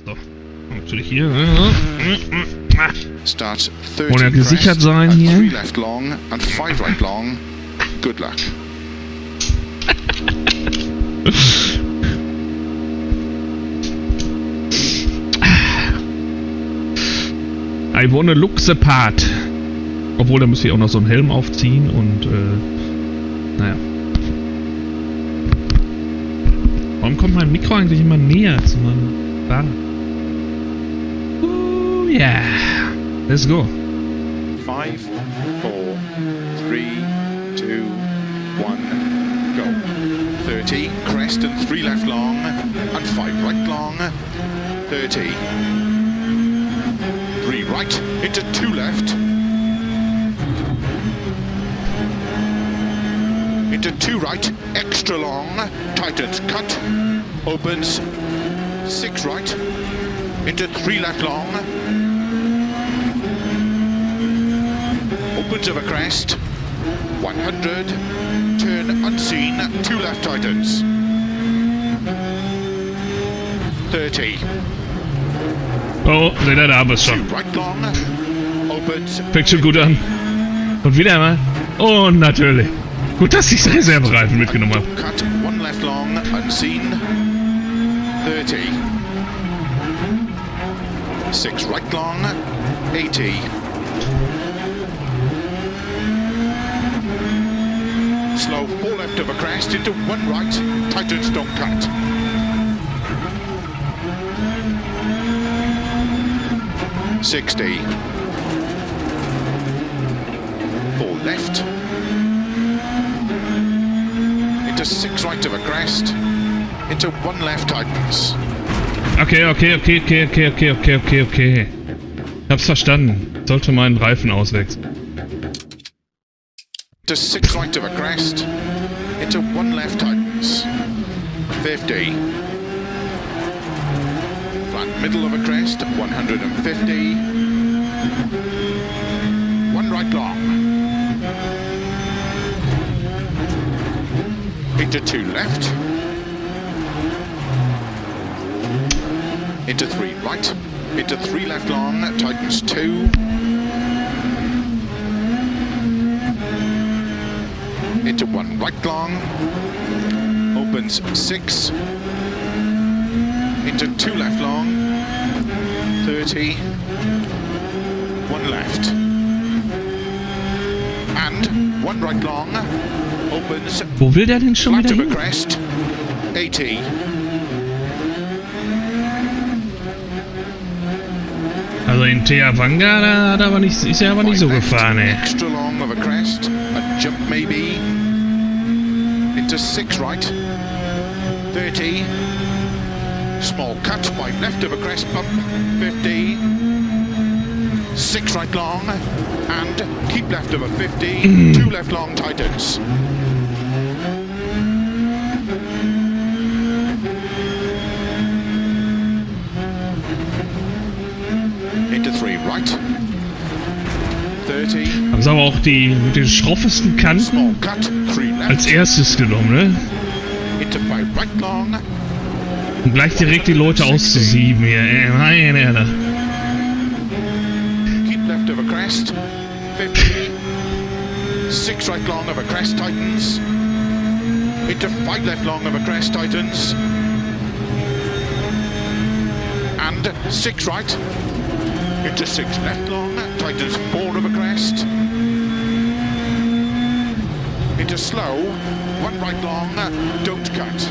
So, natürlich hier. Start Wollen ja gesichert sein hier. 3 left long and 5 right long. Good luck. I wanna look the part. Obwohl, da muss ich auch noch so einen Helm aufziehen und naja. Warum kommt mein Mikro eigentlich immer näher zu meinem Bar? Oh yeah. Let's go. 5, 4, 3, 2, 1, go. 30, crest and 3 left long and 5 right long. 30. 3 right into 2 left. Into 2 right, extra long, tightens, cut, opens, 6 right, into 3 left long, opens over crest, 100, turn unseen, 2 left tightens, 30. Oh, seht ihr, da haben wir es schon. 2 right long, opens, Fängt schon gut an. Und wieder mal. Und natürlich. Gut, dass ich Reservereifen mitgenommen habe. cut, 1 left long, unseen, 30. 6 right long, 80. Slow 4 left over crest into 1 right, tightens, don't cut. 60. 4 left. Into 6 right over crest. Into 1 left tightens. Okay. Ich hab's verstanden. Sollte meinen Reifen auswechseln. To 6 right over crest. Into 1 left tightens. 50. Flat middle of a crest. 150. 1 right long. Into 2 left. Into 3 right. Into 3 left long. Tightens 2. Into 1 right long. Opens 6. Into 2 left long. 30. 1 left. And 1 right long. Opens. Wo will der denn schon wieder Flat over hin? crest. 80. Also in Te Awanga, da hat er aber nicht, ist er aber nicht so gefahren, ey. Extra long over crest. A jump maybe. Into 6 right. 30. Small cut. 5 left over crest bump. 50. 6 right long. And keep left over 50. 2 left long tightens. Into 3 right. 30. Haben sie aber auch die mit den schroffesten Small Kanten cut. 3 left. als erstes genommen, ne? Into 5 right long. Um gleich direkt die Leute auszusieben hier, ey. Meine Herren. Keep left over crest. 50. 6 right long over crest tightens. Into 5 left long over crest tightens. And 6 right. Into 6 left long. Tightens 4 over crest. Into slow. 1 right long. Don't cut.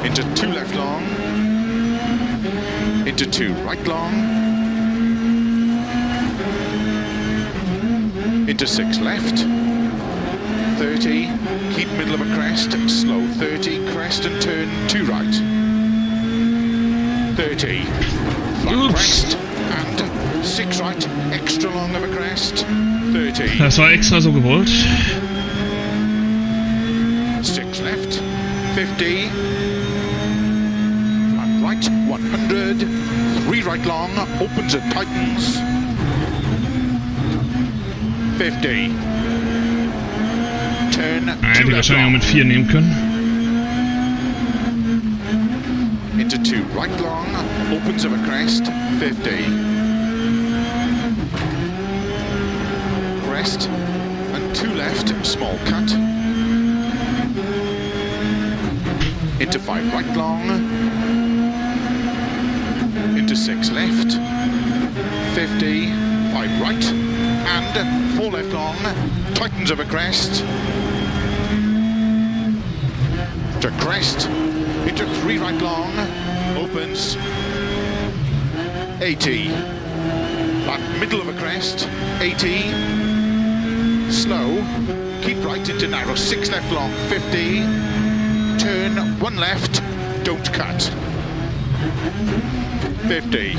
Into 2 left long. Into 2 right long. Into 6 left. 30. Keep middle of a crest. Slow 30. Crest and turn 2 right. 30. Flat crest. And 6 right. Extra long of a crest. 30. Das war extra so gewollt. 6 left. 50. Flat right. 100. 3 right long. Opens and tightens. 50. Turn Hätte 2 ich left wahrscheinlich auch long. mit 4 nehmen können. into 2 right long, opens of a crest, 50. Crest, and 2 left, small cut. Into 5 right long, into 6 left, 50, 5 right, and 4 left long, tightens of a crest, to crest, into 3 right long, opens, 80, that middle of a crest, 80, slow, keep right into narrow, 6 left long, 50, turn, 1 left, don't cut, 50,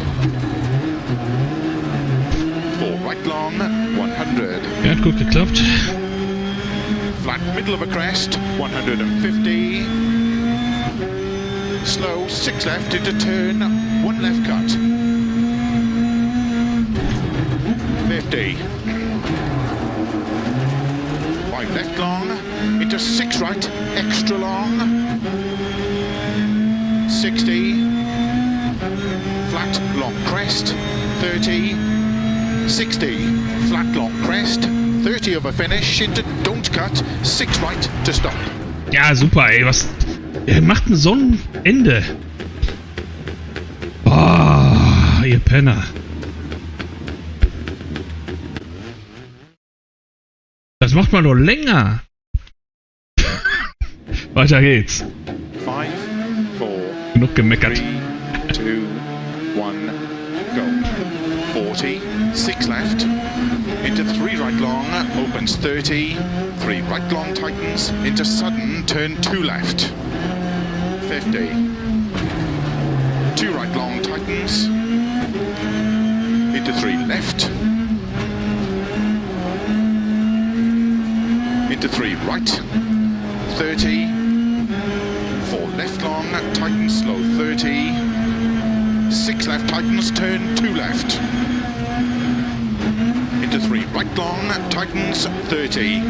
4 right long, 100. Ja, hat gut geklappt. Flat middle of a crest, 150. Slow, 6 left into turn, 1 left cut. 50. 5 left long, into 6 right, extra long. 60. Flat, long crest, 30. 60. Flat, long crest. 30 of a finish into don't cut, 6 right to stop. Ja, super, ey, was... Er macht ein Sonnenende. Oh, ihr Penner. Das macht man doch länger. Weiter geht's. 5, 4, Genug gemeckert. 3, 2, 1, go. 40, 6 left. Into 3 right long, opens 30, 3 right long tightens, into sudden, turn 2 left, 50, 2 right long tightens, into 3 left, into 3 right, 30, 4 left long, tightens, slow 30, 6 left tightens, turn 2 left, into 3 right long, tightens 30.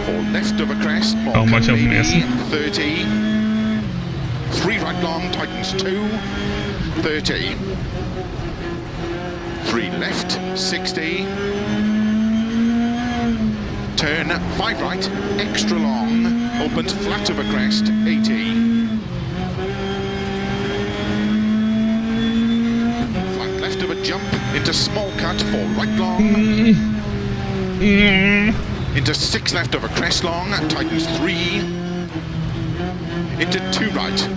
4 left of a crest, more How much of an ersten? 30. 3 right long, tightens 2, 30. 3 left, 60. Turn 5 right, extra long, opens flat of a crest, 80. Jump into small cut, 4 right long, into 6 left of a crest long, tightens 3, into 2 right,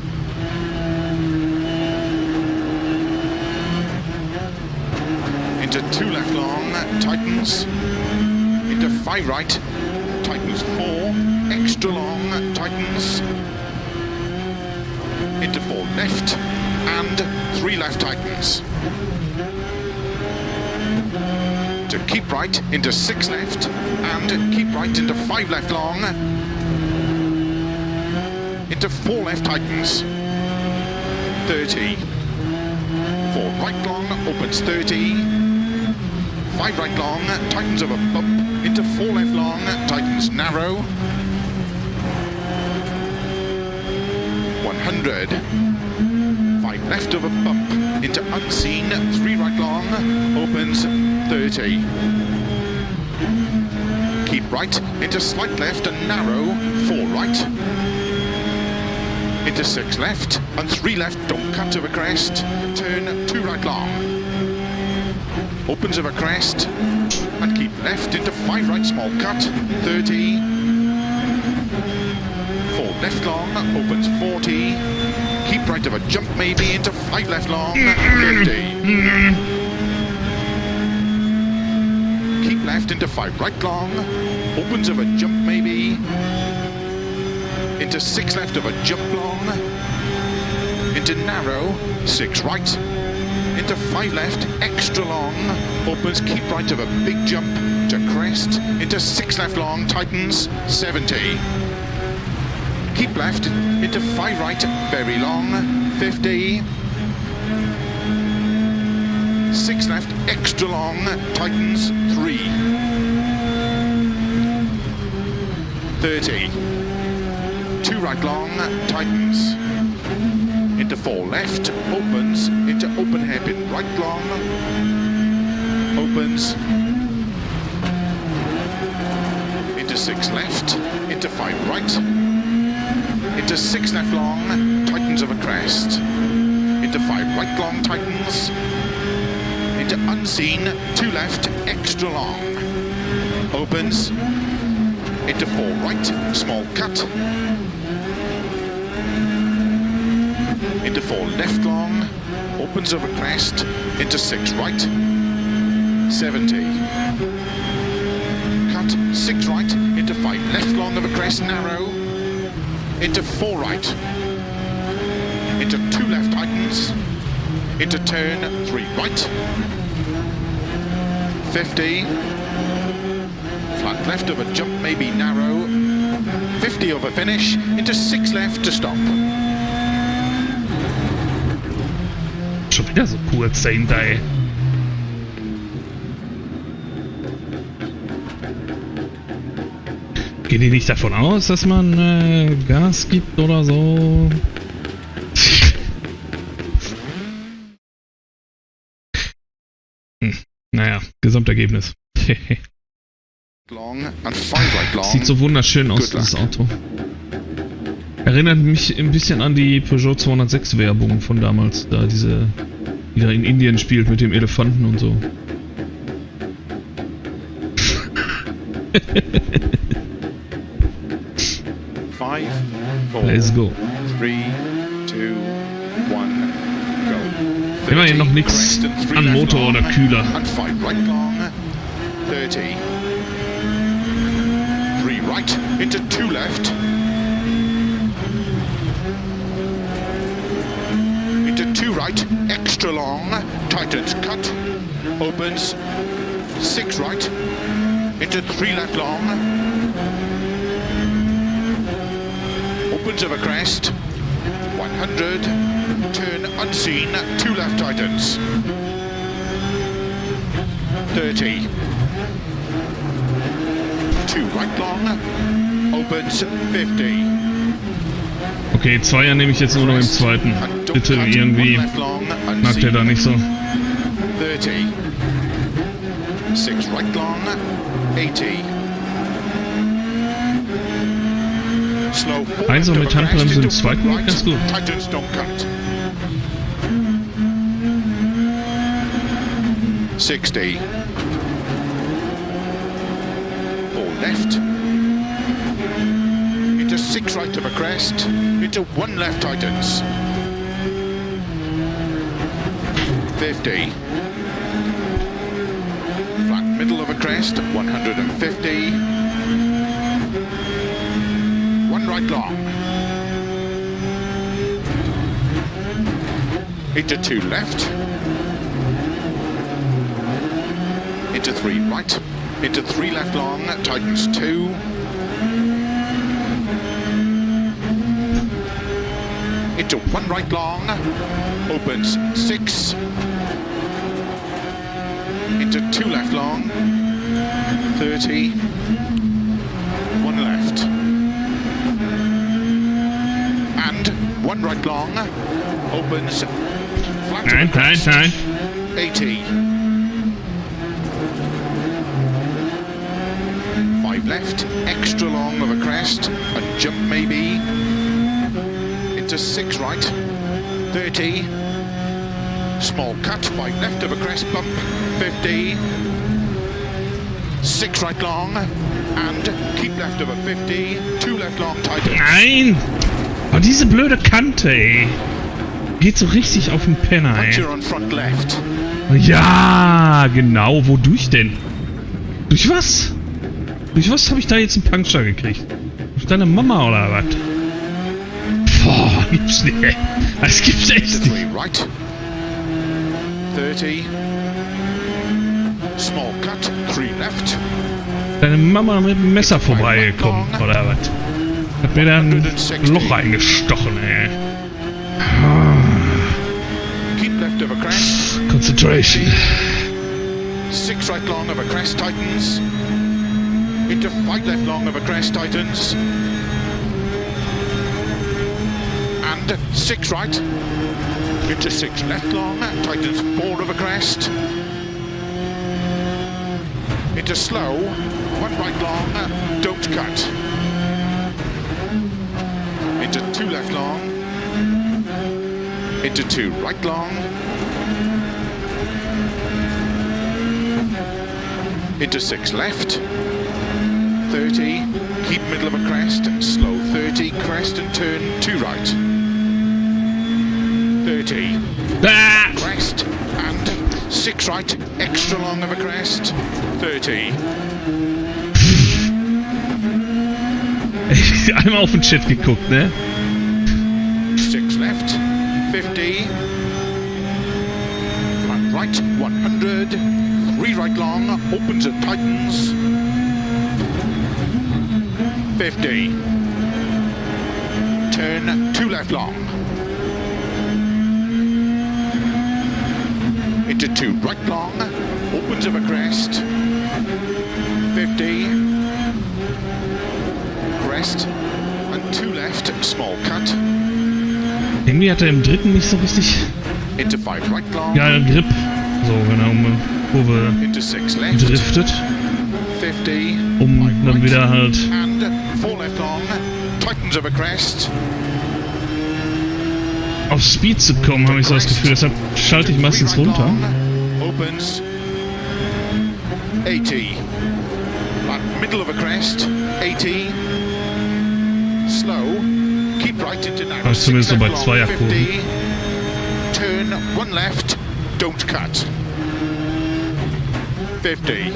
into 2 left long, tightens, into 5 right, tightens 4, extra long, tightens, into 4 left, and 3 left tightens. To keep right into 6 left and keep right into 5 left long, into 4 left tightens, 30, 4 right long, opens 30, 5 right long, tightens of a bump, into 4 left long, tightens narrow, 100, 5 left of a bump, into unseen, 3 right long, opens 30. Keep right, into slight left and narrow, 4 right. Into 6 left and 3 left, don't cut of a crest, turn 2 right long. Opens of a crest, and keep left into 5 right, small cut, 30. 4 left long, opens 40. Keep right of a jump maybe into 5 left long, 50. Keep left into 5 right long, opens of a jump maybe, into 6 left of a jump long, into narrow, 6 right, into 5 left, extra long, opens, keep right of a big jump, to crest, into 6 left long, tightens, 70. Keep left, into 5 right, very long, 50. 6 left, extra long, tightens, 3. 30. 2 right long, tightens. Into 4 left, opens, into open hairpin right long, opens, into 6 left, into 5 right, into 6 left long, tightens over crest, into 5 right long, tightens, into unseen, 2 left, extra long, opens, into 4 right, small cut, into 4 left long, opens over crest, into 6 right, 70, cut, 6 right, into 5 left long over crest, narrow, into 4 right, into 2 left tightens, into turn 3 right, 50, flat left over jump, maybe narrow, 50 over finish, into 6 left to stop. Schon wieder so kurz dahinter, ey. Geht ihr nicht davon aus, dass man Gas gibt oder so? Naja, Gesamtergebnis. Sieht so wunderschön aus, dieses Auto. Erinnert mich ein bisschen an die Peugeot 206 Werbung von damals, da diese, die da in Indien spielt mit dem Elefanten und so. Let's go. 3, 2, 1, go. Immerhin noch nichts an Motor oder Kühler. 30. 3 right into 2 left. Into 2 right, extra long, tightens cut, opens, 6 right, into 3 left long, opens over crest, 100, turn unseen, 2 left tightens, 30, 2 right long, opens, 50. Okay, Zweier nehme ich jetzt nur noch im zweiten. Bitte irgendwie mag der da nicht so. 30, 6 right long, 80. Einser mit Handbremse im zweiten geht ganz gut. 60. 4 left. Into 6 right of a crest. Into 1 left tightens. 50. Flat middle of a crest. 150. 1 right long. Into 2 left. Into 3 right. Into 3 left long. Tightens 2. Into 1 right long. Opens 6. Into 2 left long. 30. 1 left. And 1 right long. Opens flat to the crest. 80. 5 left, extra long of a crest, a jump maybe, into 6 right, 30, small cut, 5 left of a crest bump, 50, 6 right long, and keep left of a 50, 2 left long, tighten. Nein! Oh, diese blöde Kante, ey. Geht so richtig auf den Penner, ey. Puncture on front left. Ja, genau. Wodurch denn? Durch was? Durch was habe ich da jetzt einen Puncture gekriegt? Durch deine Mama oder was? Boah, gibt's nicht, ey. Das gibt's echt nicht. Right. 30. Small cut, 3 left. Deine Mama mit dem Messer vorbeigekommen, oder was? Hat mir da ein Loch reingestochen, ey. Keep left of a crest. Concentration. 6 right long of a crest tightens. Into 5 left long of a crest tightens. and 6 right, into 6 left long, tightens 4 over crest, into slow, 1 right long, don't cut, into 2 left long, into 2 right long, into 6 left, 30, keep middle of a crest, slow 30, crest and turn 2 right, 30, crest and 6 right, extra long of a crest, 30. Einmal auf den Chat geguckt, ne? 6 left, 50, front right, 100, 3 right long, opens and tightens, 50, turn 2 left long, into 2 right long, opens of a crest, 50, crest, and 2 left, small cut. Irgendwie hat er im dritten nicht so richtig Into 5 right long, geilen Grip. So, wenn er um eine Kurve into 6 left, driftet. 50, Dann wieder halt and 4 left long, tightens of a crest, auf Speed zu kommen, habe ich so das Gefühl. Deshalb schalte ich meistens runter. Opens 80, middle of a crest, 80, slow, keep right into narrow, Also zumindest so bei Zweierkurven. 50, turn 1 left, don't cut, 50,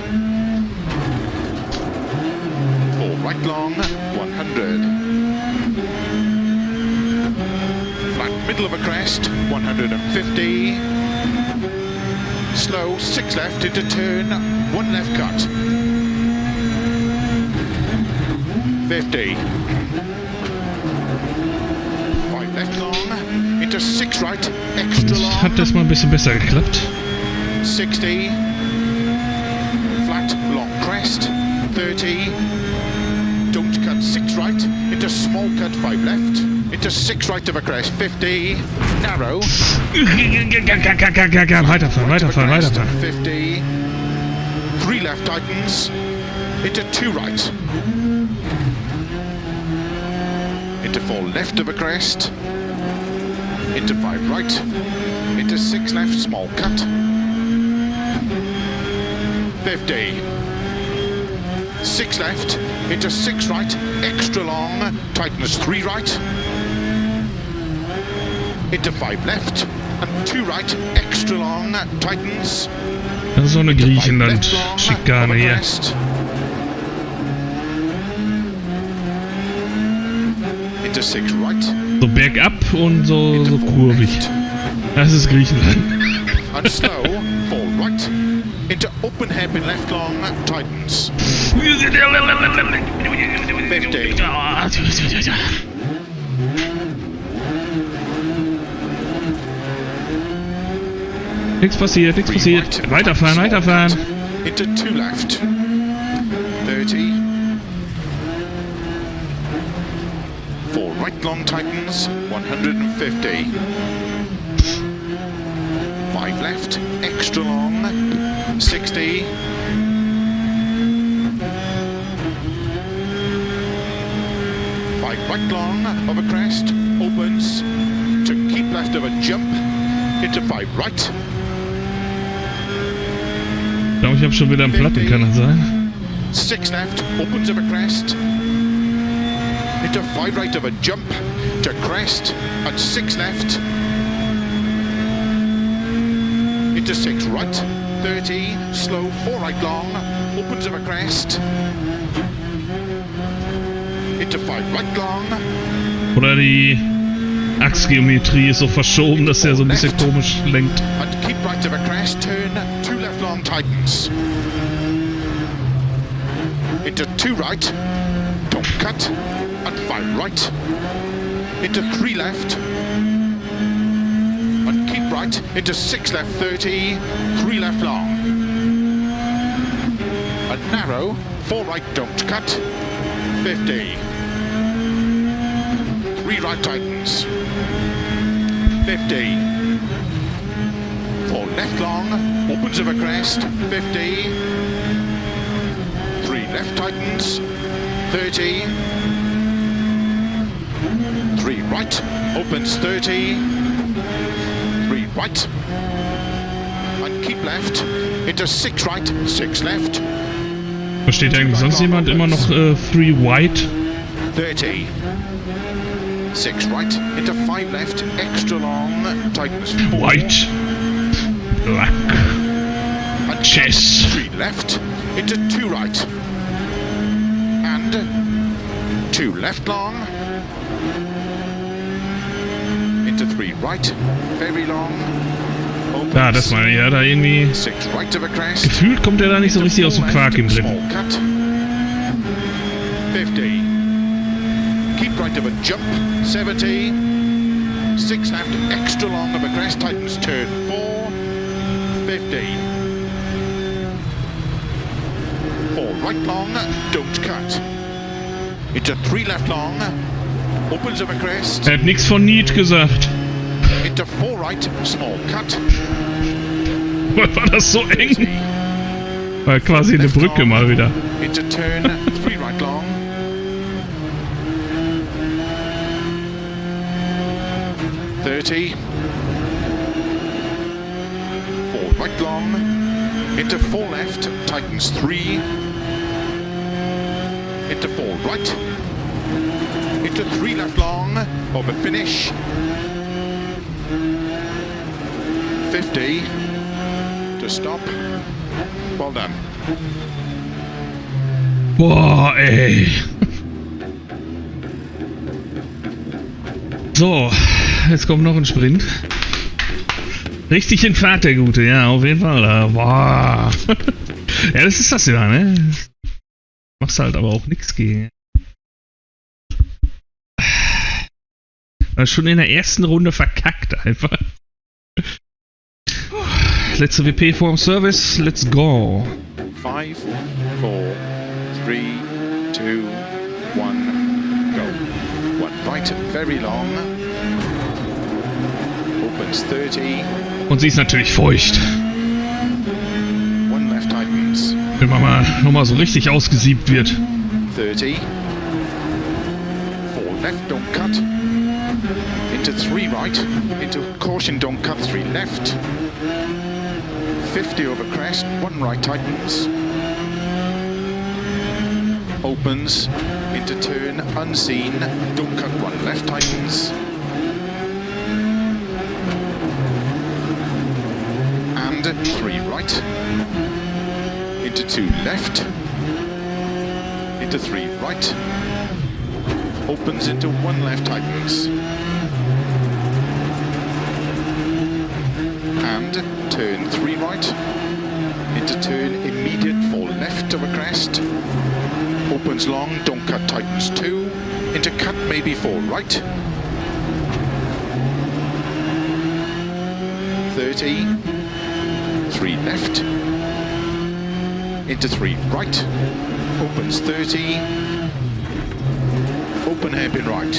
4 right long, 100, flat middle of a crest, 150, slow 6 left into turn, 1 left cut, 50, 5 left long, into 6 right, extra long, Hat das mal ein bisschen besser geklappt. 60, flat long crest, 30, don't cut 6 right, into small cut 5 left, into 6 right of a crest, 50, narrow, Weiterfahren, weiterfahren, weiterfahren. 50, 3 left tightens, into 2 right, into 4 left of a crest, into 5 right, into 6 left, small cut, 50, 6 left, into 6 right, extra long, tightens 3 right, into 5 left, and 2 right, extra long, tightens, Das ist so eine Griechenland-Schikane hier. into 6 right, So bergab und so kurvig. Das ist Griechenland. and slow, 4 right, into open hairpin left long, tightens, 50, Nichts passiert, nichts passiert. Weiterfahren, weiterfahren. into 2 left, 30, 4 right long tightens, 150, 5 left, extra long, 60, 5 right long of a crest, opens, to keep left of a jump, into 5 right, Ich glaube, ich habe schon wieder einen Platten, kann das sein? 6 left, opens of a crest, into 5 right of a jump, to crest, and 6 left, into 6 right, 30, slow, 4 right long, opens of a crest, into 5 right long, Oder die Achsgeometrie ist so verschoben, dass er so ein bisschen komisch lenkt. and keep right of a crest, turn 2 left long tightens, into 2 right, don't cut, and 5 right, into 3 left, and keep right, into 6 left 30, 3 left long, and narrow, 4 right don't cut, 50, 3 right tightens, 50. 4 left long, opens of a crest, 50. 3 left tightens, 30. 3 right, opens 30. 3 right. And keep left, into 6 right, 6 left. Versteht eigentlich sonst jemand immer noch 3 white? 30. 6 right, into 5 left, extra long, tightens 4. White. Black. And Chess. 3 left, into 2 right. And 2 left long. Into 3 right, very long. Ja, das meine ich, ja, da irgendwie... 6 right of a crest. Gefühlt kommt er da nicht so richtig aus dem Quark im Small Dritten. cut. 50. Keep right of a jump, 70. 6 left, extra long of a crest, tightens turn 4. 50. 4 right long, don't cut. Into 3 left long, opens of a crest. Er hat nichts von Need gesagt. Into 4 right, small cut. War das so eng? War quasi eine Brücke mal wieder. Into turn 3 right long. 30. 4 right long. Into 4 left, tightens 3. Into 4 right. Into 3 left long, over finish. 50 to stop. Well done. Boah, ey. So, jetzt kommt noch ein Sprint. Richtig in Fahrt, der Gute, ja, auf jeden Fall. Boah. Ja, das ist das ja, ne? Machst halt aber auch nichts gegen. Schon in der ersten Runde verkackt einfach. Letzte WP vorm Service, let's go. 5, 4, 3, 2, 1, go. 1 right, very long. Opens 30. Und sie ist natürlich feucht. 1 left tightens. Wenn man mal nochmal so richtig ausgesiebt wird. 30. 4 left, don't cut. Into 3 right. Into caution, don't cut. 3 left. 50 over crest, 1 right tightens. Opens into turn unseen, don't cut, 1 left tightens. And 3 right. Into 2 left. Into 3 right. Opens into 1 left tightens. And turn 3 right, into turn immediate 4 left of a crest, opens long, don't cut, tightens 2, into cut maybe 4 right, 30, 3 left, into 3 right, opens 30, open hairpin right,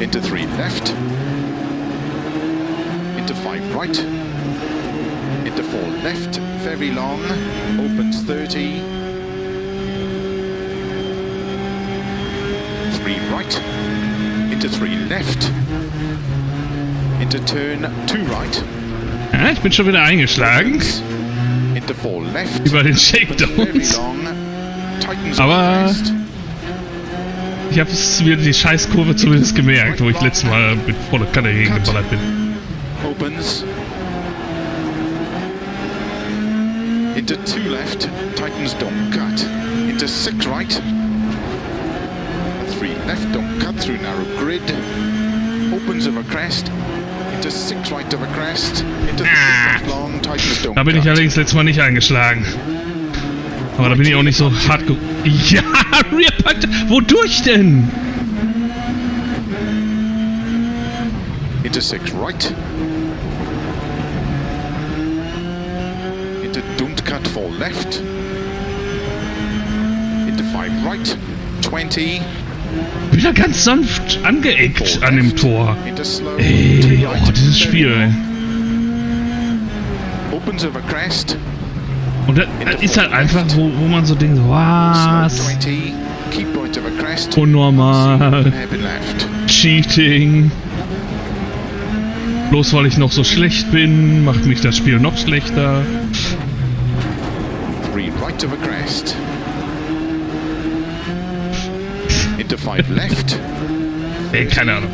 into 3 left, into 5 right, into 4 left, very long, opens 30, 3 right, into 3 left, into turn 2 right. Ja, ich bin schon wieder eingeschlagen. Into 4 left, Über den very Shakedowns. long, tightens Aber on crest. ich habe mir die Scheißkurve zumindest gemerkt, wo ich letztes Mal mit voller Kanne hingeballert bin. Opens into 2 left, tightens, don't cut, into 6 right, 3 left, don't cut through narrow grid, opens of a crest, into 6 right of a crest, into 6 left long, tightens, don't Da bin ich cut. allerdings letztes Mal nicht eingeschlagen. Aber da bin ich auch nicht so hart ge... Ja, Rearpackt! Wodurch denn? Into 6 right, into don't cut 4 left, into 5 right, 20, Wieder ganz sanft angeeckt an dem Tor. Ey, oh, dieses Spiel, ey. Und das ist halt einfach, wo man so denkt, was? Unnormal. Cheating. Bloß weil ich noch so schlecht bin, macht mich das Spiel noch schlechter. Ey, keine Ahnung.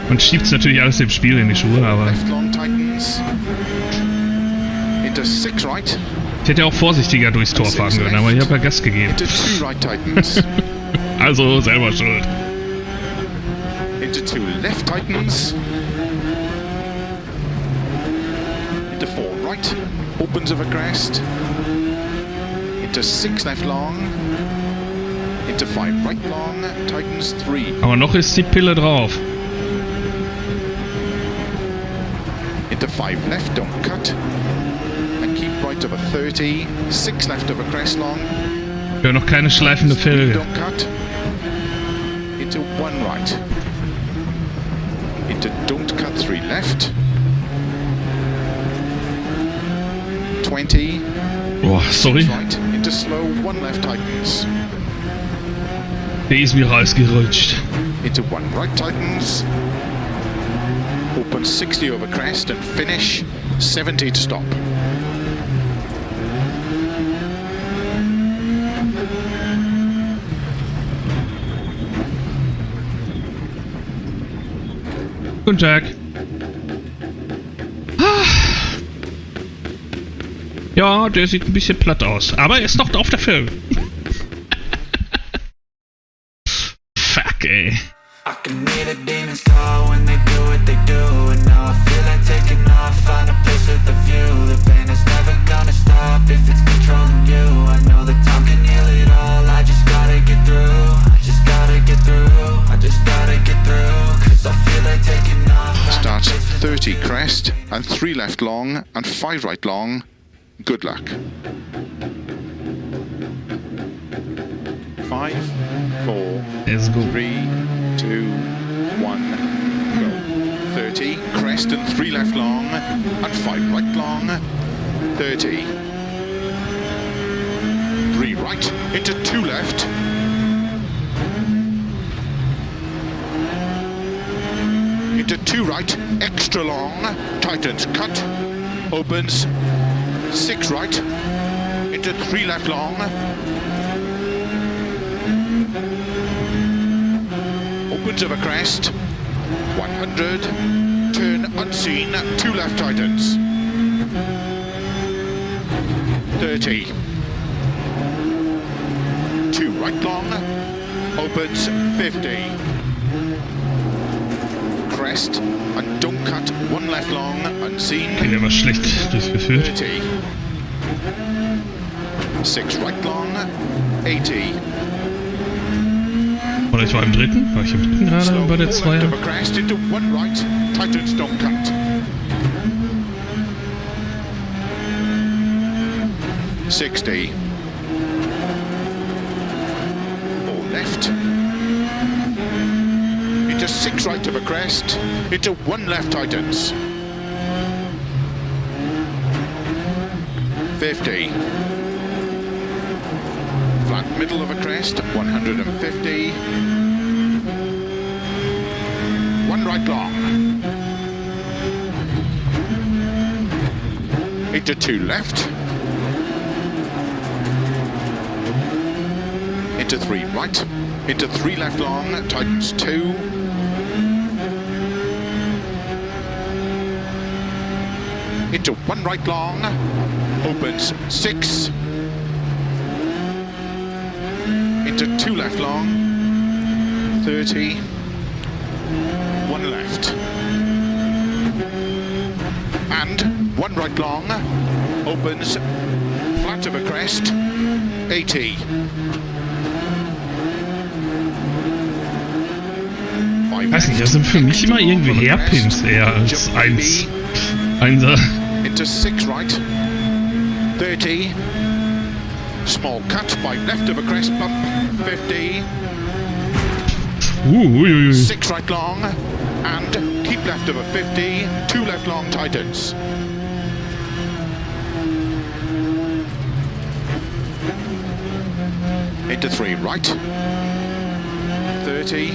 Man schiebt natürlich alles dem Spiel in die Schuhe, aber... Ich hätte auch vorsichtiger durchs Tor fahren können, aber ich habe ja Gas gegeben. Also selber schuld. Into 2 left tightens. Into 4 right, opens of a crest. Into 6 left long. Into 5 right long, tightens 3. Aber noch ist die Pille drauf. Into 5 left, don't cut. And keep right over 30. 6 left over crest long. Ja, noch keine schleifende Felge. Don't cut. Into 1 right. Into don't cut 3 left. 20. Boah, sorry. Right. Into slow 1 left tightens. Der ist mir rausgerutscht. Into 1 right tightens. Open 60 over crest and finish 70 to stop. Guten Tag. Ja, der sieht ein bisschen platt aus. Aber er ist noch auf der Film. Fuck, ey. I can hear the demons call when they do what they do. And now I feel like taking off, find a place with a view. The pain is never gonna stop if it's controlling you. I know that time can heal it all, I just gotta get through. I just gotta get through, I just gotta get through. Cause I feel like taking off. Starts 30 crest and 3 left long and 5 right long. Good luck. 5, 4, Let's go. 3, 2, 1, go. 30, crest and 3 left long and 5 right long. 30. 3 right into 2 left. Into 2 right, extra long, tightens cut, opens 6 right, into 3 left long. Opens of a crest, 100, turn unseen, 2 left tightens. 30. 2 right long, opens 50. Crest and don't cut, 1 left long, unseen. Okay, der war schlecht durchgeführt. 30. 6 right long, 80. Oder ich war im dritten? War ich im dritten gerade bei der Zweier? Crest into 1 right, tightens don't cut. 60. 4 left. Into 6 right of a crest. Into 1 left tightens. 50. Flat middle of a crest, 150. 1 right long. Into 2 left. Into 3 right. Into 3 left long, tightens 2. Into 1 right long, opens 6. Into 2 left long, 30. 1 left. And 1 right long, opens flat of a crest, 80. Weiß nicht, das sind für mich immer irgendwie Hairpins eher als Einser. Into 6 right, 30. Small cut, 5 left of a crest bump, 50. 6 right long, and keep left over 50, 2 left long tightens. Into 3 right, 30,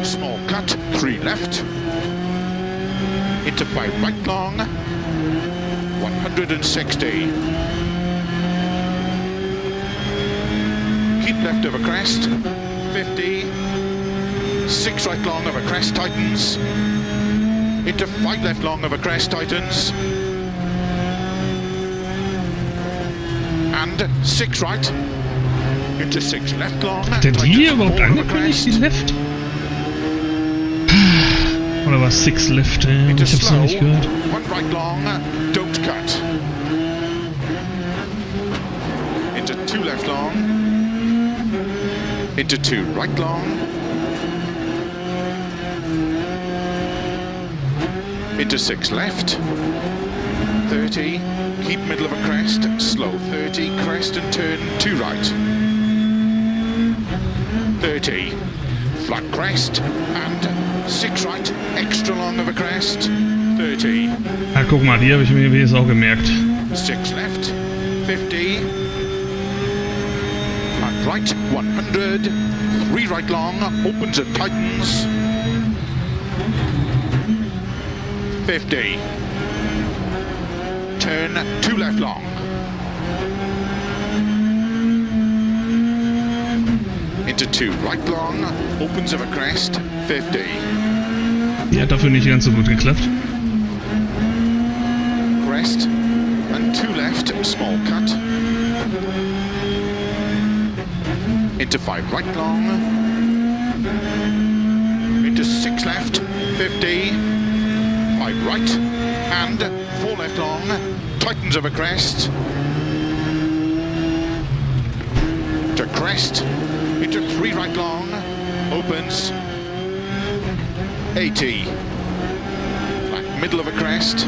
small cut, 3 left, into 5 right long, 160. Keep left over crest, 50, 6 right long over crest tightens, into 5 left long over crest tightens, and 6 right, into 6 left long. Hat denn die hier überhaupt angekündigt, die Left? Oder was 6 Left? Ich hab's noch nicht gehört. 1 right long, don't cut. Into 2 left long, into 2 right long, into 6 left, 30, keep middle of a crest, slow 30, crest and turn 2 right, 30, flat crest and 6 right, extra long of a crest, 30. Ah, guck mal, die habe ich mir jetzt auch gemerkt. 6 left, 50, and right, 100, 3 right long, opens and tightens, 50, turn 2 left long, into 2 right long, opens of a crest, 50. Die hat dafür nicht ganz so gut geklappt. Crest and 2 left, small cut, into 5 right long, into 6 left, 50, 5 right, and 4 left long, tightens of a crest, to crest, into 3 right long, opens, 80, flat middle of a crest,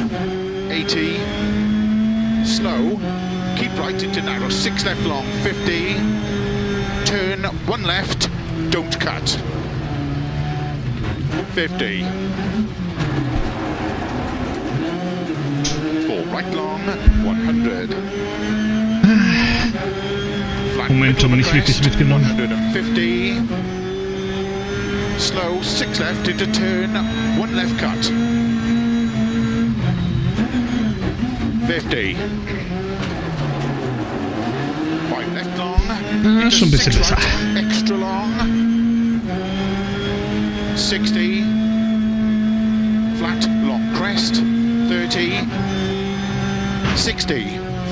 80, slow, keep right into narrow, 6 left long, 50, turn 1 left, don't cut, 50, 4 right long, 100, flat Momentum nicht wirklich mitgenommen. 150, slow, 6 left into turn, 1 left cut, 50, 5 left long, Schon ein bisschen besser. right, extra long, 60, flat long crest, 30, 60,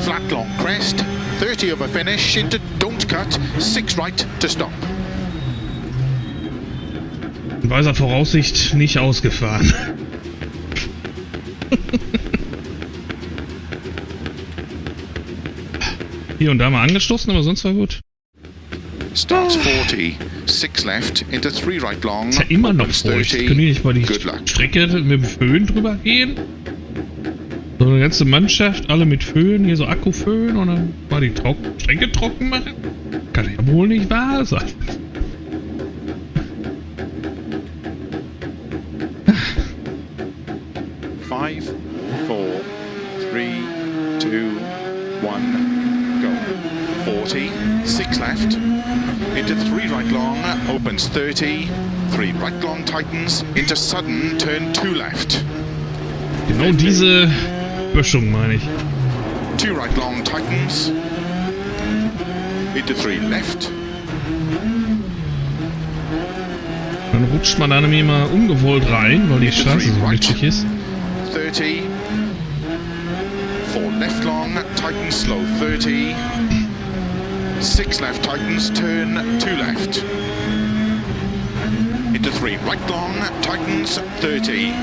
flat long crest, 30 over finish, into don't cut, 6 right to stop. In weiser Voraussicht nicht ausgefahren. Hier und da mal angestoßen, aber sonst war gut. Starts 40, 6 left, into 3 right long, Ist ja immer noch opens feucht. 30, Können die nicht mal die good luck. Strecke mit dem Föhn drüber gehen? So eine ganze Mannschaft, alle mit Föhn, hier so Akkuföhn und dann mal die Strecke trocken machen? Kann ja wohl nicht wahr sein. Five, 4, 3, 2, 1, go. 40, 6 left, into 3 right long, opens 30, 3 right long tightens, into sudden, turn 2 left. Genau diese Böschung meine ich. 2 right long tightens, into 3 left, Dann rutscht man da nämlich mal ungewollt rein, weil die Straße so glitschig ist. 30, 4 left long, tightens slow 30, 6 left tightens, turn 2 left, into 3 right long, tightens 30,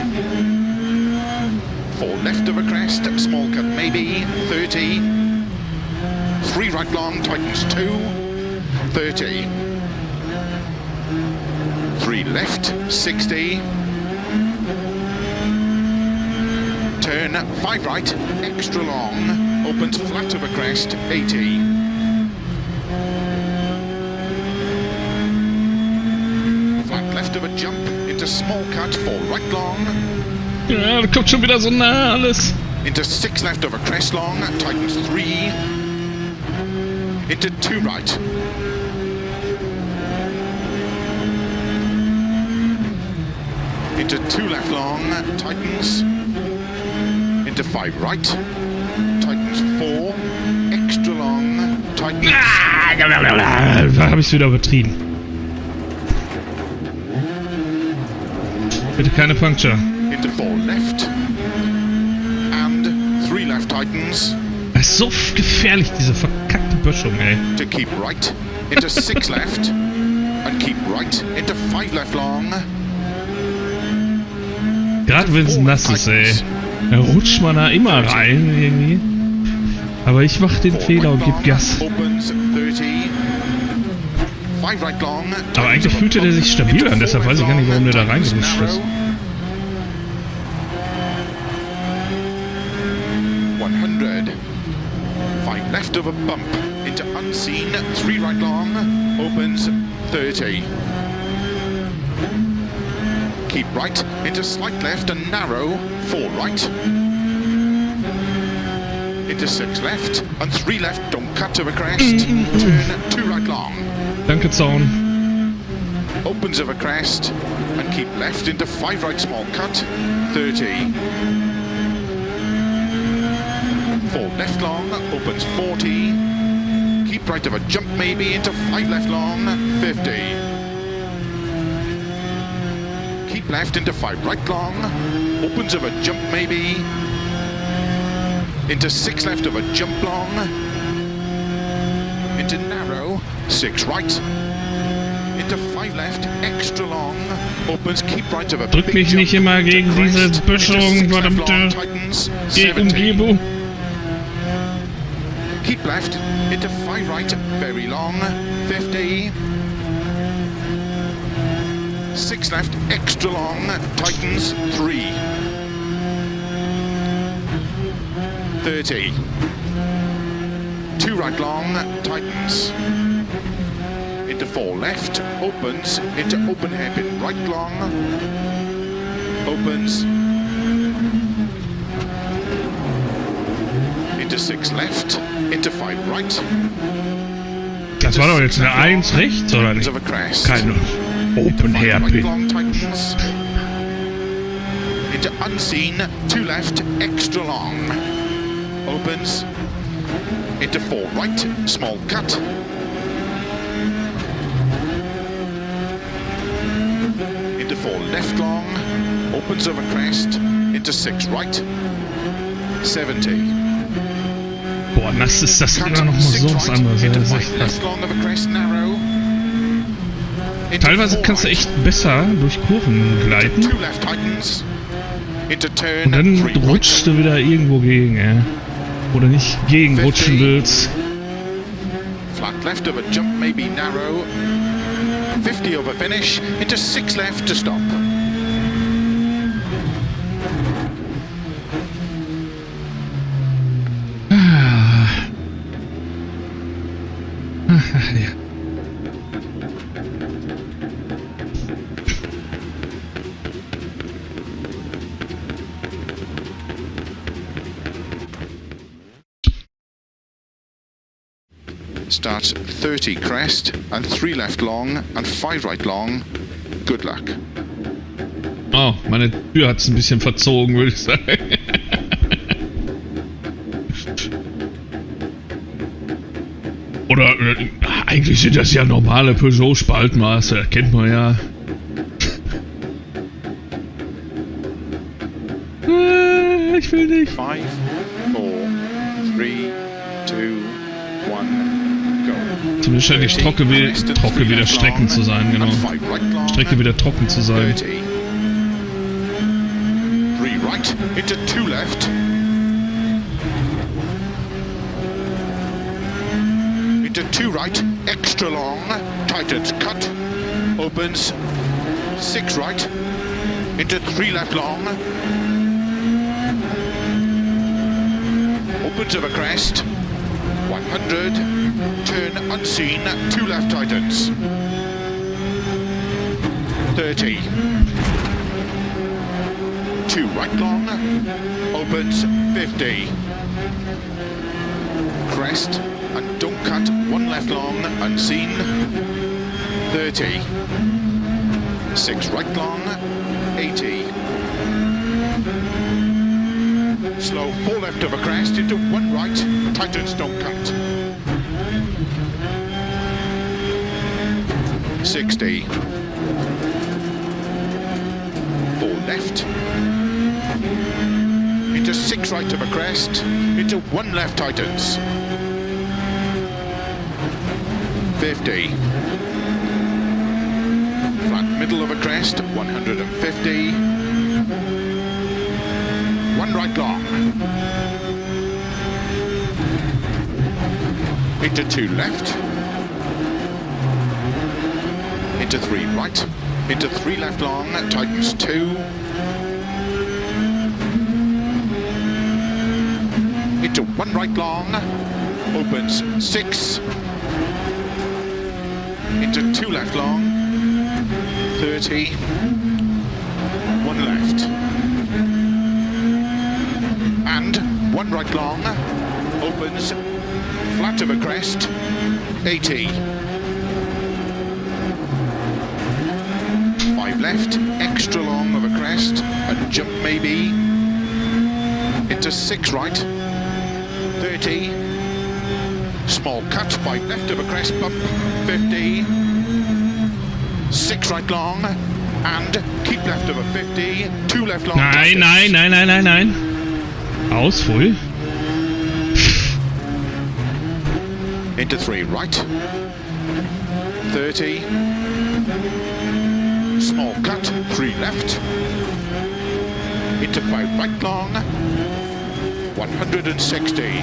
4 left of a crest, small cut maybe, 30, 3 right long, tightens 2, 30, 3 left, 60, turn 5 right, extra long, opens flat of a crest, 80, of a jump into small cut, 4 right long. Ja, da kommt schon wieder so nah alles. Into 6 left of a crest long, tightens 3. Into 2 right. Into 2 left long, tightens. Into 5 right. Tightens 4. Extra long, tightens. Da habe ich es wieder übertrieben. Bitte keine Puncture. Into 4 left. And 3 left tightens. Das ist so gefährlich, diese verkackte Böschung, ey. To keep right. Into 6 left. And keep right. Into 5 left long. Gerade wenn es nass ist, ey. Da rutscht man da immer rein, irgendwie. Aber ich mach den Fehler und geb Gas. Aber eigentlich fühlte der sich stabil an, deshalb weiß ich gar nicht, warum der da reingerutscht ist. 100. 5 left of a bump. Into unseen. 3 right long. Opens 30. Keep right, into slight left and narrow, 4 right. Into 6 left and 3 left, don't cut to a crest. Turn 2 right long. Danke, Zaun. Opens of a crest and keep left into 5 right small cut, 30. 4 left long, opens 40. Keep right of a jump maybe into 5 left long, 50. Keep left into 5 right long, opens of a jump maybe, into 6 left of a jump long, into narrow, 6 right, into 5 left, extra long, opens, keep right of a Drück mich nicht immer gegen diese Böschung, verdammte Umgebung. Keep left, into 5 right, very long, 50. 6 left, extra long, tightens 3. 30. 2 right long, tightens. Into 4 left, opens, into open hairpin right long. Opens. Into 6 left, into 5 right. Das war doch jetzt eine 1 rechts, oder nicht? Keine Open Hairpin. Into unseen, 2 left, extra long. Opens. Into 4 right, small cut. Into 4 left long. Opens over crest. Into 6 right. 70. Boah, nass ist das immer noch mal so was anderes. Ja, das ist echt krass. Teilweise kannst du echt besser durch Kurven gleiten. Und dann rutschst du wieder irgendwo gegen, ja. Oder nicht gegen rutschen willst. Flat left of a jump, maybe narrow. 50 over finish. Into 6 left to stop. Ja. Starts 30 crest and 3 left long and 5 right long. Good luck. Oh, meine Tür hat es ein bisschen verzogen, würde ich sagen. Oder eigentlich sind das ja normale Peugeot-Spaltmaße, kennt man ja. Ich will nicht. 5, 4, 3, 2, 1, go. Zumindest scheint die Strecke wieder Strecken zu sein, genau. Strecke wieder trocken zu sein. 30. 3 right into 2 left. Into 2 right, extra long, tightens cut, opens, 6 right, into 3 left long, opens of a crest, 100, turn unseen, 2 left tightens, 30. 2 right long, opens 50. Crest and don't cut, 1 left long, unseen, 30. 6 right long, 80. Slow 4 left over crest into 1 right, tightens, don't cut. 60. 4 left. Into 6 right of a crest, into 1 left tightens. 50. Flat middle of a crest, 150. 1 right long. Into 2 left. Into 3 right. Into 3 left long, tightens 2. Into 1 right long, opens 6. Into 2 left long, 30. 1 left. And 1 right long, opens flat of a crest, 80. 5 left, extra long of a crest, and jump maybe. Into 6 right, 30. Small cut, 5 left of a crest bump, 50. 6 right long, and keep left of a 50. 2 left long. Nein. Aus, voll. Into 3 right, 30. Small cut, 3 left. Into 5 right long, 160.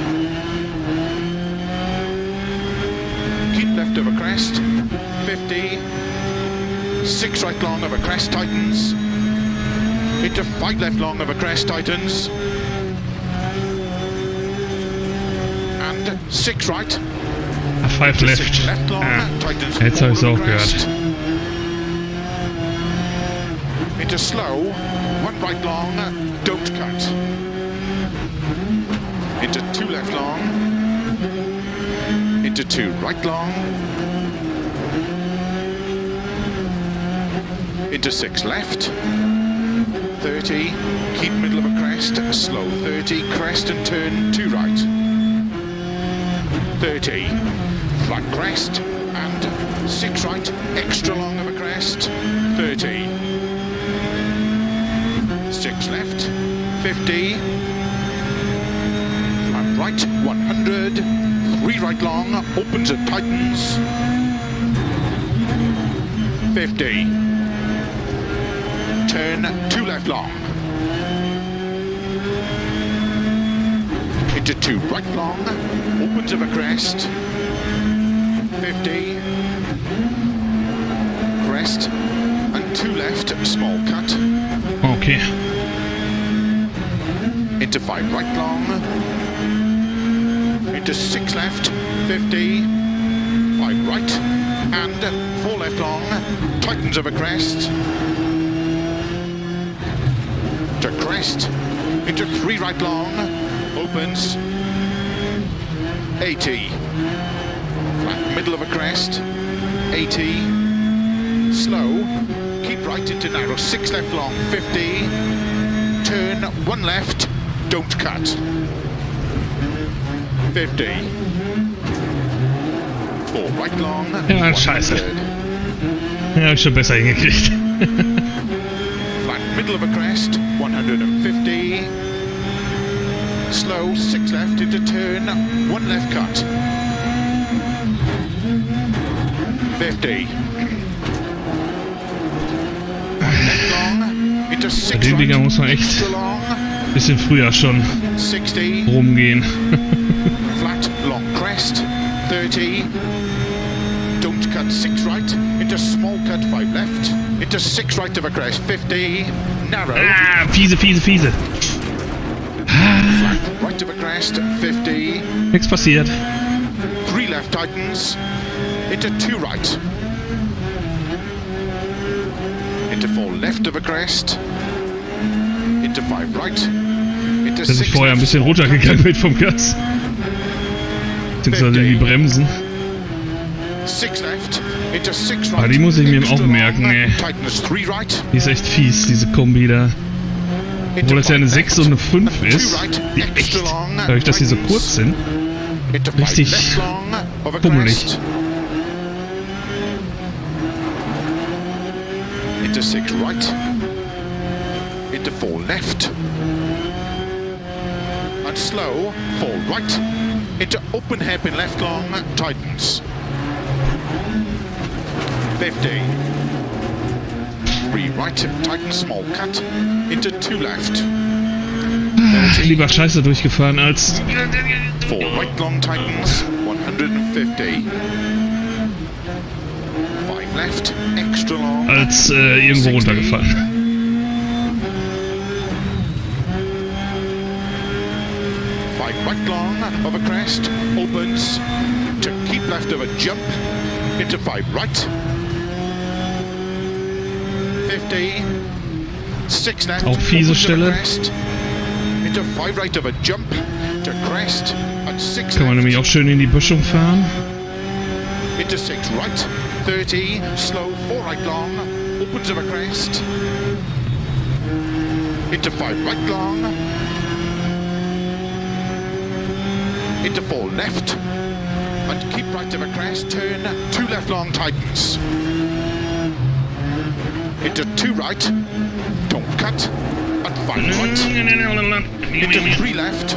Keep left of a crest, 50. 6 right long of a crest, tightens. Into 5 left long of a crest, tightens. And 6 right. 5 left. 6 left long, tightens. Jetzt habe ich es auch gehört. Into slow, 1 right long, don't cut. Into 2 left long. Into 2 right long. Into 6 left. 30, keep middle of a crest, slow 30, crest and turn 2 right. 30, flat crest and 6 right, extra long of a crest, 30. 6 left, 50. And right, 100. 3 right long, opens and tightens. 50. Turn 2 left long. Into 2 right long, opens of a crest. 50. Crest and 2 left, small cut. Okay. Into 5 right long. Into 6 left, 50. 5 right and 4 left long, tightens of a crest. To crest, into 3 right long, opens, 80. Flat middle of a crest, 80. Slow, keep right into narrow, 6 left long, 50. Turn 1 left, don't cut. 50. 4 right long. Ja, scheiße. Ja, hab ich schon besser hingekriegt. Flat middle of a crest, 150. Slow, 6 left into turn, 1 left cut. 50. 1 left long, into 6 Den Digga right, muss man echt extra long. bisschen früher schon 60. rumgehen. Flat, long crest, 30. Don't cut 6 right, into small cut 5 left, into 6 right of a crest, 50. Narrow. Ah, fiese. Flat, right of a crest, 50. Nichts passiert. 3 left tightens, into 2 right. into 4 left of a crest, into 5 right, into Dass ich 6 vorher ein bisschen runtergegangen bin vom Gas. Beziehungsweise die Bremsen. 6 left, into 6 Aber right, die muss ich mir auch extra merken, long, ey. tightens 3 right, Die ist echt fies, diese Kombi da. Obwohl das ja eine 6 und eine 5 ist. Die echt, dadurch, dass die so kurz sind, richtig pummelig. Into 6 right, into 4 left, and slow, 4 right, into open hairpin left long, tightens. 50. 3 right, tightens small cut, into 2 left. Lieber Scheiße durchgefahren als... 4 right long tightens, 150. 5 left, extra long. als irgendwo 60. runtergefahren. 5 right long of a crest, opens to keep left of a jump, into 5 right. 50. 6 left, Auch fiese opens of a Stelle. crest, into 5 right of a jump, to crest, and 6 Kann man nämlich left. auch schön in die Böschung fahren. Into 6 right, 30, slow, 4 right long, opens of a crest, into 5 right long, into 4 left, and keep right of a crest, turn, 2 left long, tightens, into 2 right, don't cut, and 5 right, into 3 left,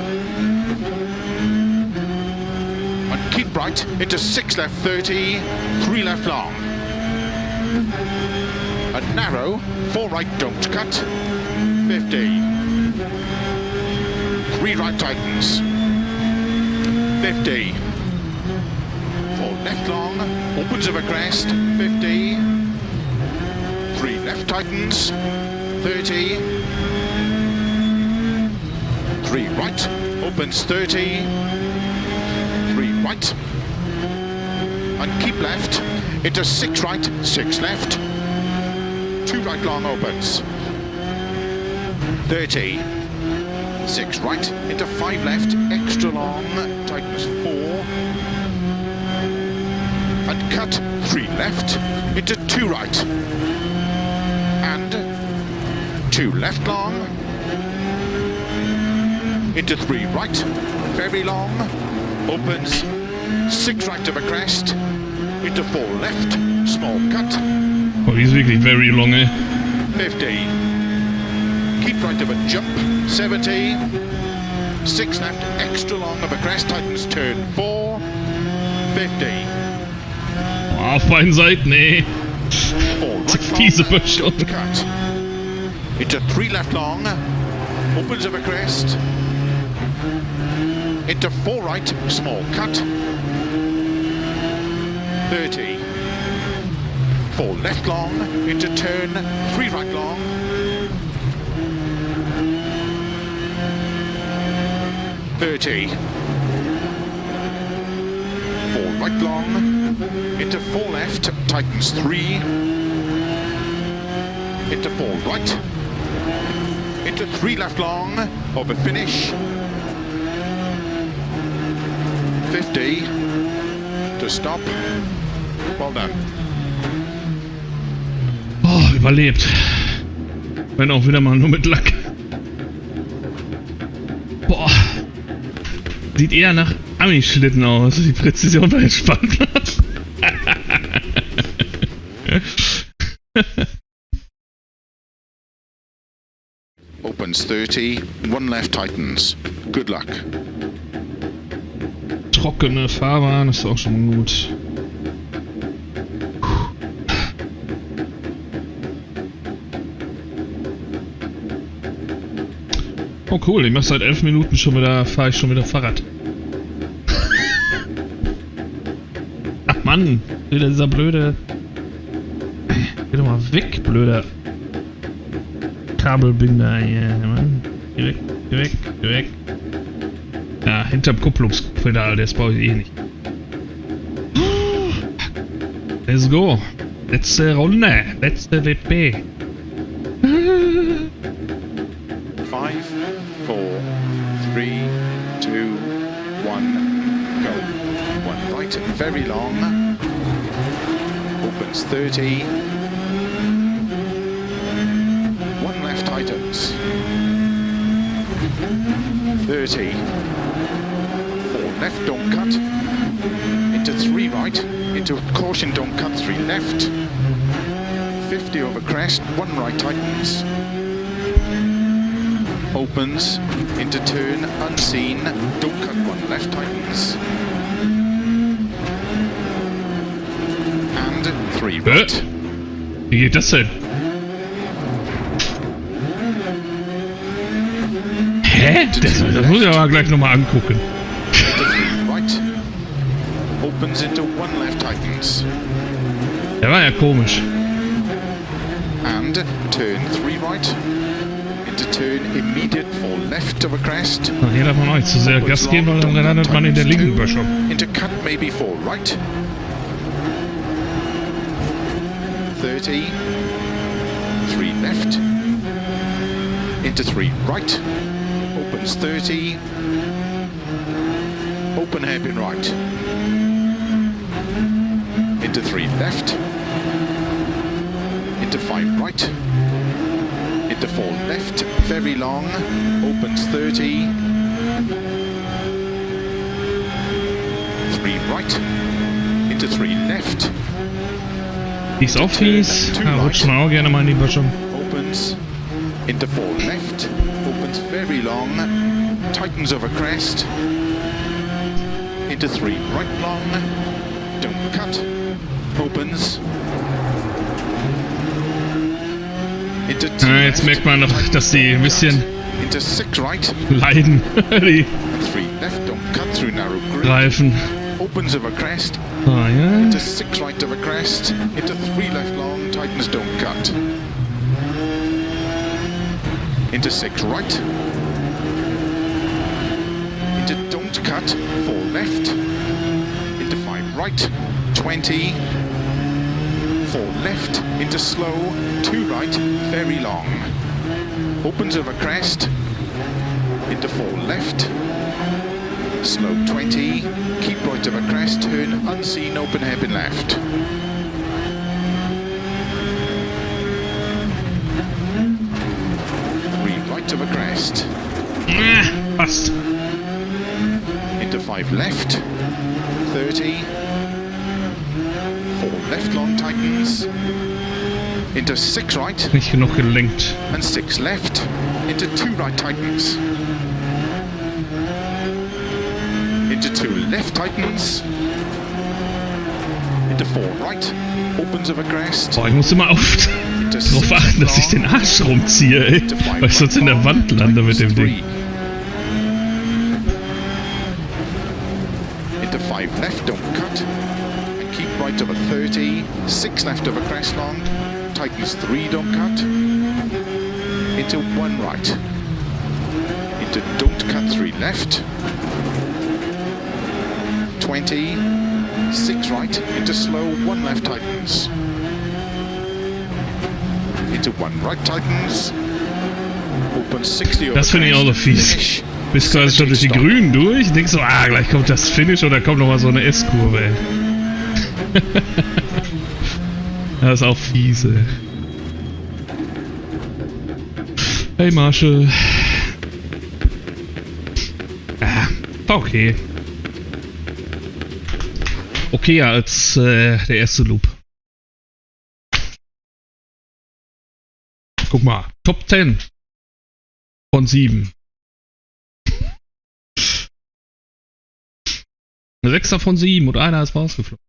and keep right, into 6 left, 30, 3 left long. And narrow, 4 right, don't cut, 50. 3 right tightens, 50. 4 left long, opens of a crest, 50. 3 left tightens, 30. 3 right, opens 30. 3 right, and keep left, into 6 right, 6 left, 2 right long opens, 30, 6 right, into 5 left, extra long, tightens 4, and cut 3 left, into 2 right, and 2 left long, into 3 right, very long, opens 6 right of a crest, into 4 left, small cut, Oh, die ist wirklich very long, ey. 50. Keep right of a jump, 70. 6 left, extra long of a crest, tightens turn 4, 50. Oh, auf beiden Seiten, ey. 4 right Fiese long, Böschung. cut. Into 3 left long, opens of a crest, into 4 right, small cut, 30. 4 left long, into turn, 3 right long, 30. 4 right long, into 4 left, tightens 3, into 4 right, into 3 left long, of a finish, 50, to stop, well done. Oh, überlebt. Wenn auch wieder mal nur mit Lack. Boah. Sieht eher nach Ami-Schlitten aus. Die Präzision war entspannt. Opens 30, 1 left tightens. Good luck. Trockene Fahrbahn ist auch schon gut. Oh cool, ich mach seit 11 Minuten schon wieder, fahre ich schon wieder Fahrrad. Ach Mann, wieder dieser blöde... Geh doch mal weg, blöder Kabelbinder hier, Mann. Geh weg, geh weg, geh weg. Ja, hinterm Kupplungspedal, das brauche ich eh nicht. Let's go. Letzte Runde, letzte WP. 5, 4, 3, 2, 1, go. One right, very long. Opens 30. One left tightens. 30. 4 left, don't cut. Into 3 right. Into caution, don't cut. 3 left. 50 over crest. 1 right tightens. Opens into turn, unseen, don't cut. 1 left tightens. And 3 right. Wie geht das denn? Hä? Das muss ich aber gleich nochmal angucken. Right. Opens into 1 left tightens. Der war ja komisch. And turn 3 right. Into turn immediate for left of a crest. Ach, hier darf man auch nicht zu sehr Gas geben, weil dann landet man in der linken Böschung. Into cut maybe for right. 30. 3 left. Into 3 right. Opens 30. Open hairpin right. Into 3 left. Into 5 right. Into 4 left, very long. Opens 30. 3 right. Into 3 left. Die ist auch fies. Da rutscht man auch gerne mal in die Böschung. Opens into 4 left. Opens very long. Tightens over crest. Into 3 right long. Don't cut. Opens. Into 2 Ja, jetzt merkt man noch, dass die ein bisschen into 6 right. leiden. Die 3 left. Don't cut through narrow grid. Reifen. Opens over crest. Ah, ja. Into 6 right over crest. Into 3 left long. Tightens, don't cut. Into 6 right. Into don't cut. 4 left. Into 5 right. 20. 4 left. Into slow. 2 right. Very long. Opens over crest. Into 4 left. Slow 20. Keep right over crest. Turn unseen. Open hairpin left. Over crest. Passt. Into 5 left. 30. 4 left long tightens. Into 6 right. Nicht genug gelenkt. And 6 left. Into 2 right tightens. Into 2 left tightens. Into 4 right. Opens over crest. Boah, ich muss immer drauf achten, dass ich den Arsch rumziehe, ey. Weil ich sonst in der Wand lande mit dem Ding. Into 5 left, don't cut. And keep right over 30. 6 left over crest long. Tightens 3, don't cut. Into 1 right. Into don't cut 3 left. 20. 6 right. Into slow 1 left tightens. Into 1 right tightens. Open 60 over. Das finde ich auch so fies. Bist quasi schon durch die Grünen durch. Denkst so, gleich kommt das Finish oder kommt noch mal so eine S-Kurve, ey. Das ist auch fies, ey. Hey Marshall. Okay. Okay, als der erste Loop. Guck mal, Top 10 von 7. 6 von 7 und einer ist rausgeflogen.